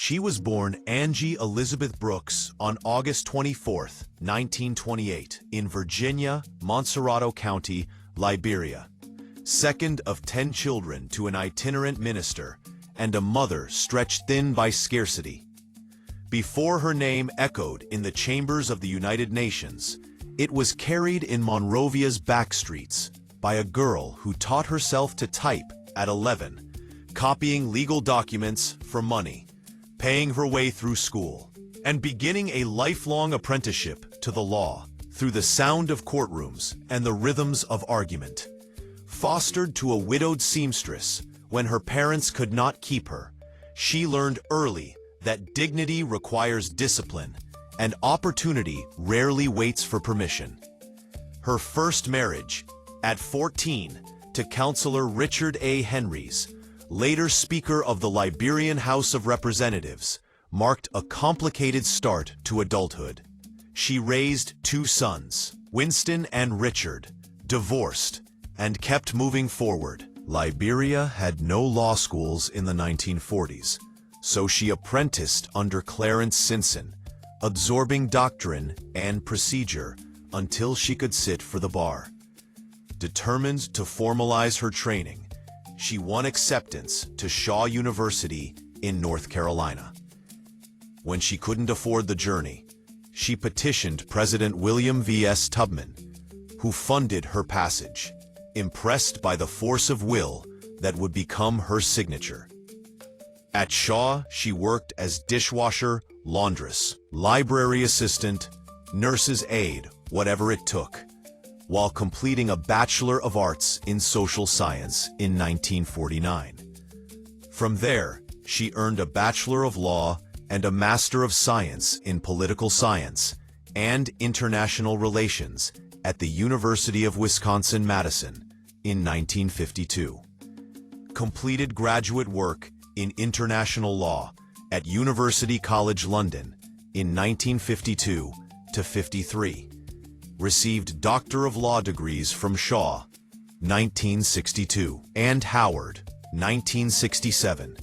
She was born Angie Elizabeth Brooks on August 24, 1928, in Virginia, Montserrado County, Liberia. Second of 10 children to an itinerant minister and a mother stretched thin by scarcity. Before her name echoed in the chambers of the United Nations, it was carried in Monrovia's back streets by a girl who taught herself to type at 11, copying legal documents for money, paying her way through school, and beginning a lifelong apprenticeship to the law through the sound of courtrooms and the rhythms of argument. Fostered to a widowed seamstress when her parents could not keep her, she learned early that dignity requires discipline and opportunity rarely waits for permission. Her first marriage, at 14, to Councillor Richard A. Henrys, later Speaker of the Liberian House of Representatives, marked a complicated start to adulthood. She raised 2 sons, Winston and Richard, divorced, and kept moving forward. Liberia had no law schools in the 1940s, so she apprenticed under Clarence Simpson, absorbing doctrine and procedure until she could sit for the bar. Determined to formalize her training, she won acceptance to Shaw University in North Carolina. When she couldn't afford the journey, she petitioned President William V.S. Tubman, who funded her passage, impressed by the force of will that would become her signature. At Shaw, she worked as dishwasher, laundress, library assistant, nurse's aide, whatever it took, while completing a Bachelor of Arts in Social Science in 1949. From there, she earned a Bachelor of Law and a Master of Science in Political Science and International Relations at the University of Wisconsin-Madison in 1952. Completed graduate work in international law at University College London in 1952 to 53. Received Doctor of Law degrees from Shaw, 1962, and Howard, 1967,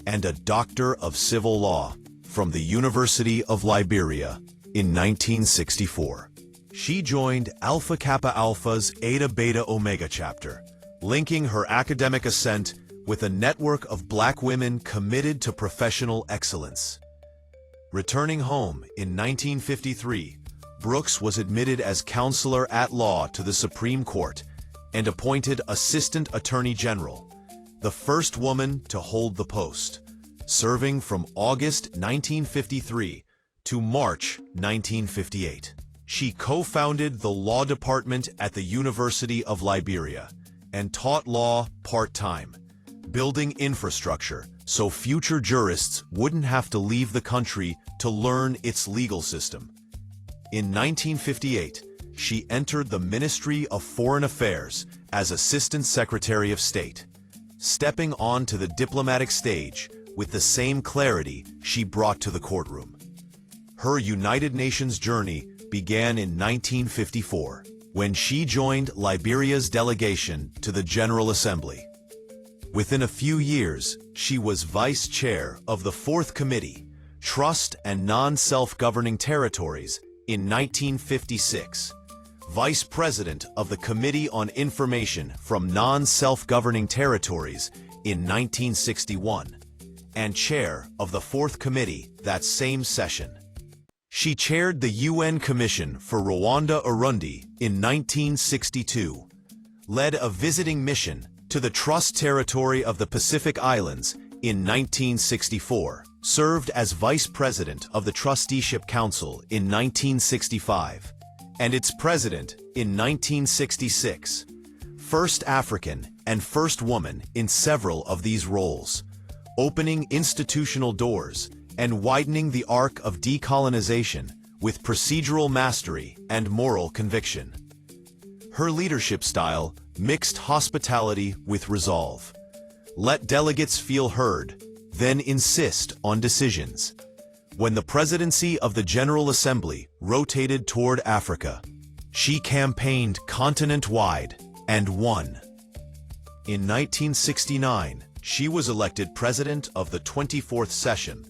and a Doctor of Civil Law from the University of Liberia in 1964. She joined Alpha Kappa Alpha's Eta Beta Omega chapter, linking her academic ascent with a network of Black women committed to professional excellence. Returning home in 1953, Brooks was admitted as counselor at law to the Supreme Court and appointed Assistant Attorney General, the first woman to hold the post, serving from August 1953 to March 1958. She co-founded the law department at the University of Liberia and taught law part-time, building infrastructure so future jurists wouldn't have to leave the country to learn its legal system. In 1958, she entered the Ministry of Foreign Affairs as Assistant Secretary of State, stepping onto the diplomatic stage with the same clarity she brought to the courtroom. Her United Nations journey began in 1954, when she joined Liberia's delegation to the General Assembly. Within a few years, she was Vice Chair of the Fourth Committee, Trust and Non-Self-Governing Territories, in 1956, Vice President of the Committee on Information from Non-Self-Governing Territories in 1961, and Chair of the Fourth Committee that same session. She chaired the UN Commission for Rwanda-Urundi in 1962, led a visiting mission to the Trust Territory of the Pacific Islands in 1964, served as Vice President of the Trusteeship Council in 1965, and its President in 1966, first African and first woman in several of these roles, opening institutional doors and widening the arc of decolonization with procedural mastery and moral conviction. Her leadership style mixed hospitality with resolve. Let delegates feel heard, then insist on decisions. When the presidency of the General Assembly rotated toward Africa, she campaigned continent-wide and won. In 1969, she was elected president of the 24th session,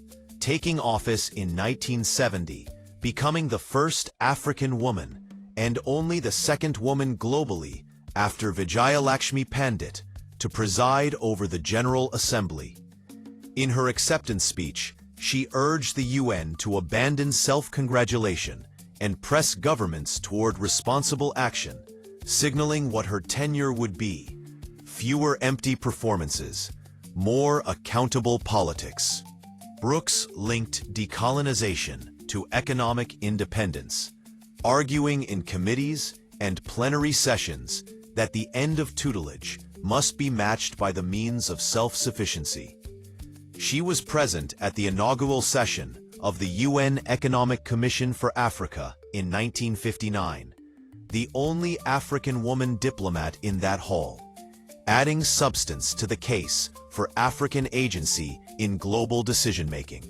taking office in 1970, becoming the first African woman and only the second woman globally after Vijayalakshmi Pandit to preside over the General Assembly. In her acceptance speech, she urged the UN to abandon self-congratulation and press governments toward responsible action, signaling what her tenure would be: fewer empty performances, more accountable politics. Brooks linked decolonization to economic independence, arguing in committees and plenary sessions that the end of tutelage must be matched by the means of self-sufficiency. She was present at the inaugural session of the UN Economic Commission for Africa in 1959, the only African woman diplomat in that hall, adding substance to the case for African agency in global decision-making.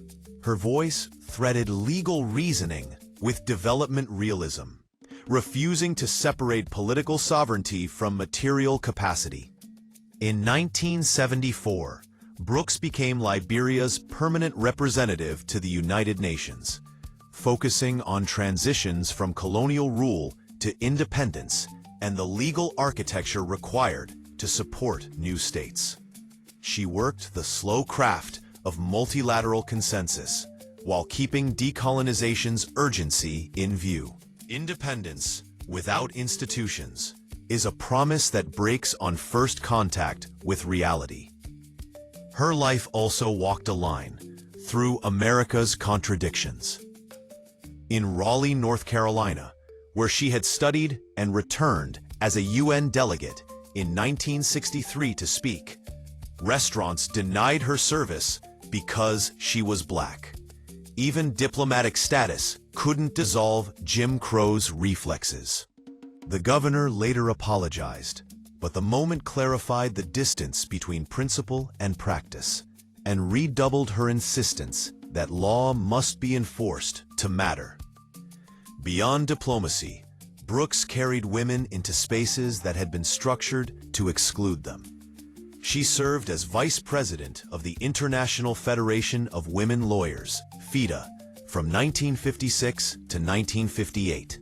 Her voice threaded legal reasoning with development realism, refusing to separate political sovereignty from material capacity. In 1974, Brooks became Liberia's permanent representative to the United Nations, focusing on transitions from colonial rule to independence and the legal architecture required to support new states. She worked the slow craft of multilateral consensus while keeping decolonization's urgency in view. Independence without institutions is a promise that breaks on first contact with reality. Her life also walked a line through America's contradictions. In Raleigh, North Carolina, where she had studied and returned as a UN delegate in 1963 to speak, restaurants denied her service because she was Black. Even diplomatic status couldn't dissolve Jim Crow's reflexes. The governor later apologized, but the moment clarified the distance between principle and practice, and redoubled her insistence that law must be enforced to matter. Beyond diplomacy, Brooks carried women into spaces that had been structured to exclude them. She served as vice president of the International Federation of Women Lawyers, FIDA, from 1956 to 1958,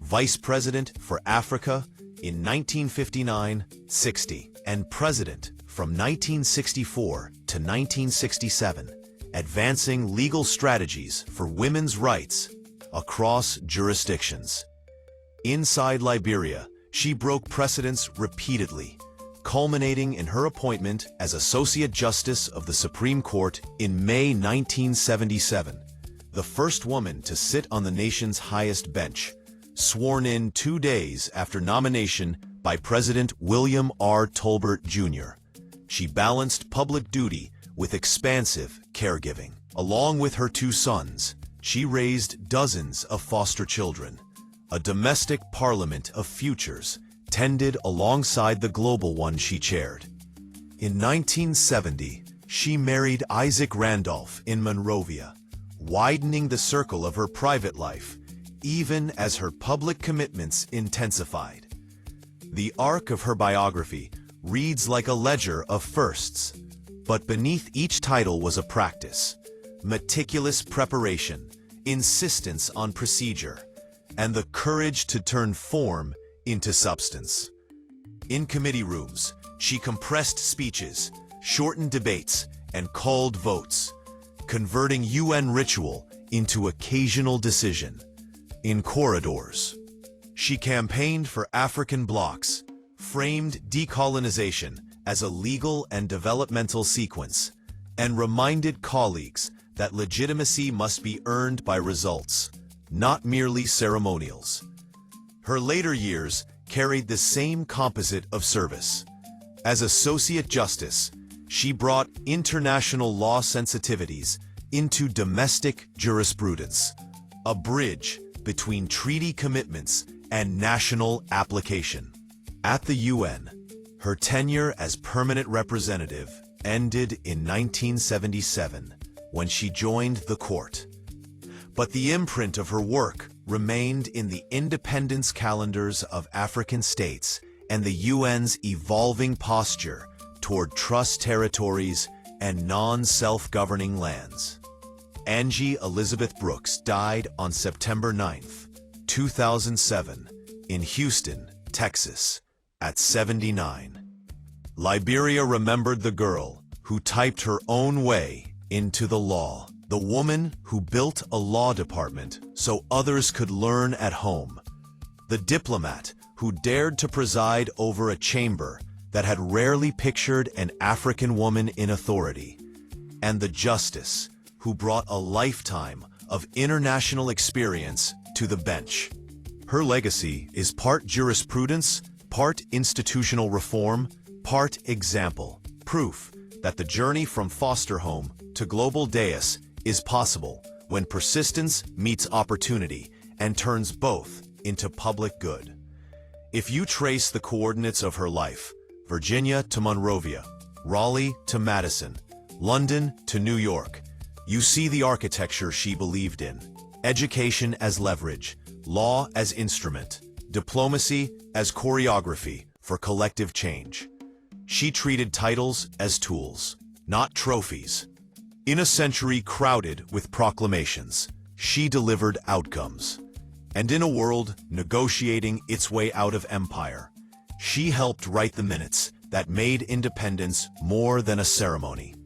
vice president for Africa in 1959-60, and president from 1964 to 1967, advancing legal strategies for women's rights across jurisdictions. Inside Liberia, she broke precedents repeatedly, culminating in her appointment as Associate Justice of the Supreme Court in May 1977, the first woman to sit on the nation's highest bench, sworn in 2 days after nomination by President William R. Tolbert, Jr. She balanced public duty with expansive caregiving. Along with her 2 sons, she raised dozens of foster children, a domestic parliament of futures tended alongside the global one she chaired. In 1970, she married Isaac Randolph in Monrovia, widening the circle of her private life, even as her public commitments intensified. The arc of her biography reads like a ledger of firsts, but beneath each title was a practice: meticulous preparation, insistence on procedure, and the courage to turn form into substance. In committee rooms, she compressed speeches, shortened debates, and called votes, converting UN ritual into occasional decision. In corridors, she campaigned for African blocs, framed decolonization as a legal and developmental sequence, and reminded colleagues that legitimacy must be earned by results, not merely ceremonials. Her later years carried the same composite of service. As Associate Justice, she brought international law sensitivities into domestic jurisprudence, a bridge between treaty commitments and national application. At the UN, her tenure as permanent representative ended in 1977 when she joined the court. But the imprint of her work remained in the independence calendars of African states and the UN's evolving posture toward trust territories and non-self-governing lands. Angie Elizabeth Brooks died on September 9, 2007, in Houston, Texas, at 79. Liberia remembered the girl who typed her own way into the law, the woman who built a law department so others could learn at home, the diplomat who dared to preside over a chamber that had rarely pictured an African woman in authority, and the justice who brought a lifetime of international experience to the bench. Her legacy is part jurisprudence, part institutional reform, part example, proof that the journey from foster home to global dais is possible when persistence meets opportunity and turns both into public good. If you trace the coordinates of her life, Virginia to Monrovia, Raleigh to Madison, London to New York, you see the architecture she believed in: education as leverage, law as instrument, diplomacy as choreography for collective change. She treated titles as tools, not trophies. In a century crowded with proclamations, she delivered outcomes. And in a world negotiating its way out of empire, she helped write the minutes that made independence more than a ceremony.